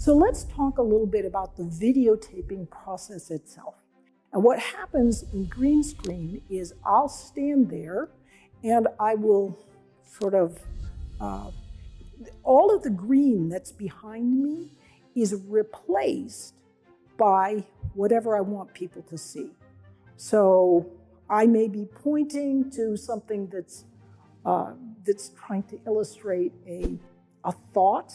So let's talk a little bit about the videotaping process itself. And what happens in green screen is I'll stand there and I will sort of, all of the green that's behind me is replaced by whatever I want people to see. So I may be pointing to something that's trying to illustrate a thought,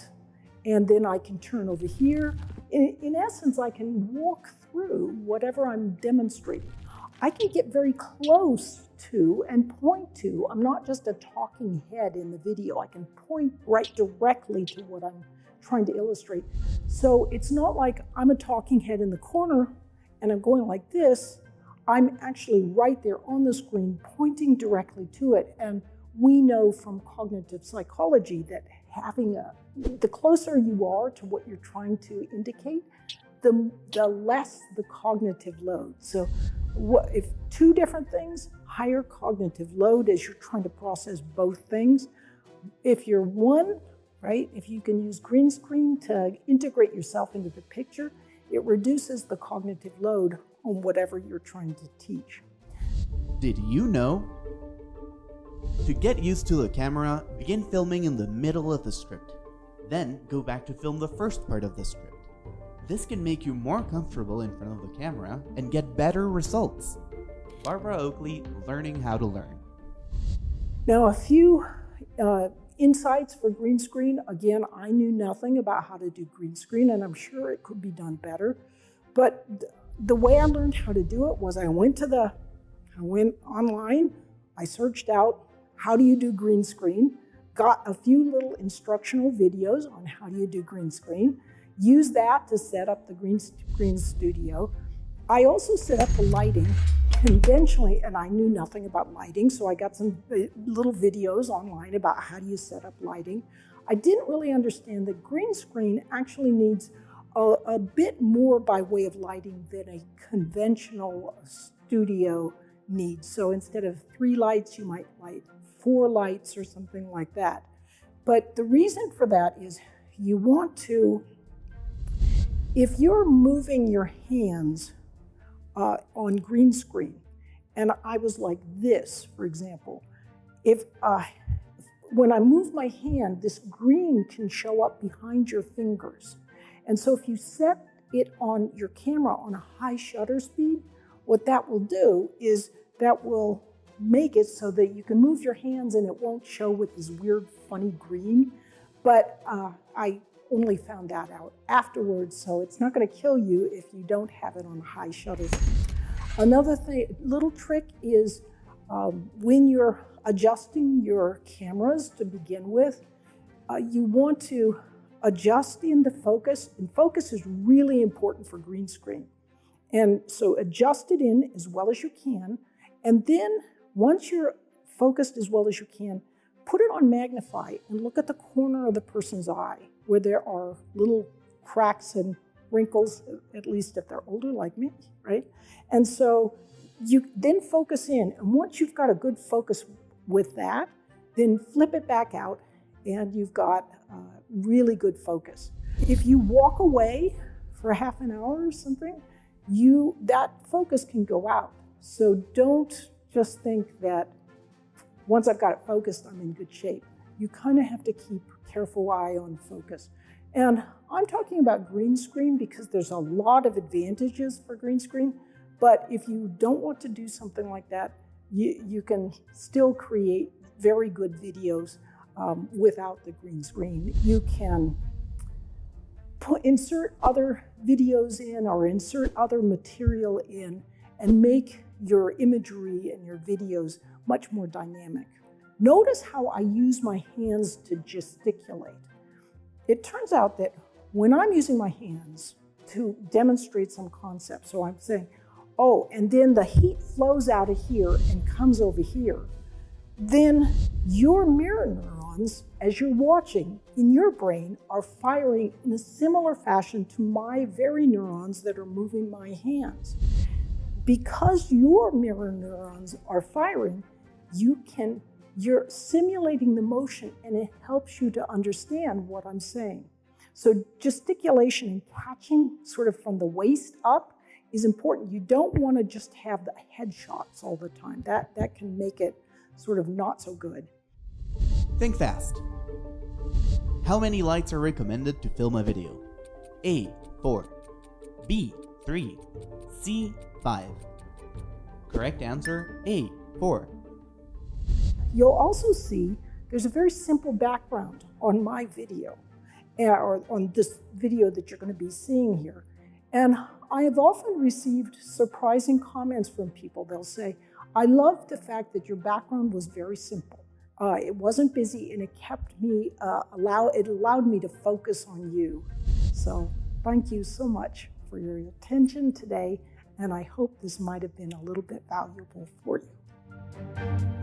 and then I can turn over here. In essence, I can walk through whatever I'm demonstrating. I can get very close to and point to. I'm not just a talking head in the video. I can point right directly to what I'm trying to illustrate. So it's not like I'm a talking head in the corner and I'm going like this. I'm actually right there on the screen pointing directly to it. And we know from cognitive psychology that the closer you are to what you're trying to indicate, the less the cognitive load. So if two different things, higher cognitive load as you're trying to process both things. If you're one, right, if you can use green screen to integrate yourself into the picture, it reduces the cognitive load on whatever you're trying to teach. Did you know? To get used to the camera, begin filming in the middle of the script. Then go back to film the first part of the script. This can make you more comfortable in front of the camera and get better results. Barbara Oakley, Learning How to Learn. Now, a few insights for green screen. Again, I knew nothing about how to do green screen, and I'm sure it could be done better. But the way I learned how to do it was I went online, I searched out how do you do green screen, got a few little instructional videos on how do you do green screen, used that to set up the green screen studio. I also set up the lighting conventionally, and I knew nothing about lighting, so I got some little videos online about how do you set up lighting. I didn't really understand that green screen actually needs a bit more by way of lighting than a conventional studio needs. So instead of 3 lights, you might light 4 lights or something like that. But the reason for that is you want to, if you're moving your hands on green screen, and I was like this, for example, when I move my hand, this green can show up behind your fingers. And so if you set it on your camera on a high shutter speed, what that will do is that will make it so that you can move your hands and it won't show with this weird, funny green. But I only found that out afterwards, so it's not going to kill you if you don't have it on high shutter speed. Another little trick is when you're adjusting your cameras to begin with, you want to adjust in the focus, and focus is really important for green screen. And so adjust it in as well as you can, and then once you're focused as well as you can, put it on magnify and look at the corner of the person's eye where there are little cracks and wrinkles, at least if they're older like me, right? And so you then focus in, and once you've got a good focus with that, then flip it back out and you've got really good focus. If you walk away for half an hour or something, that focus can go out. So don't just think that once I've got it focused, I'm in good shape. You kind of have to keep careful eye on focus. And I'm talking about green screen because there's a lot of advantages for green screen, but if you don't want to do something like that, you can still create very good videos without the green screen. You can insert other videos in or insert other material in and make your imagery and your videos much more dynamic. Notice how I use my hands to gesticulate. It turns out that when I'm using my hands to demonstrate some concept, so I'm saying, oh, and then the heat flows out of here and comes over here, then your mirror neurons, as you're watching in your brain, are firing in a similar fashion to my very neurons that are moving my hands. Because your mirror neurons are firing, you're simulating the motion, and it helps you to understand what I'm saying. So gesticulation and catching sort of from the waist up is important. You don't want to just have the headshots all the time. That can make it sort of not so good. Think fast. How many lights are recommended to film a video? A, 4. B, 3. C, 5. Correct answer, A, 4. You'll also see there's a very simple background on my video, or on this video that you're going to be seeing here. And I have often received surprising comments from people. They'll say, I love the fact that your background was very simple. It wasn't busy, and it kept me, it allowed me to focus on you. So thank you so much for your attention today, and I hope this might have been a little bit valuable for you.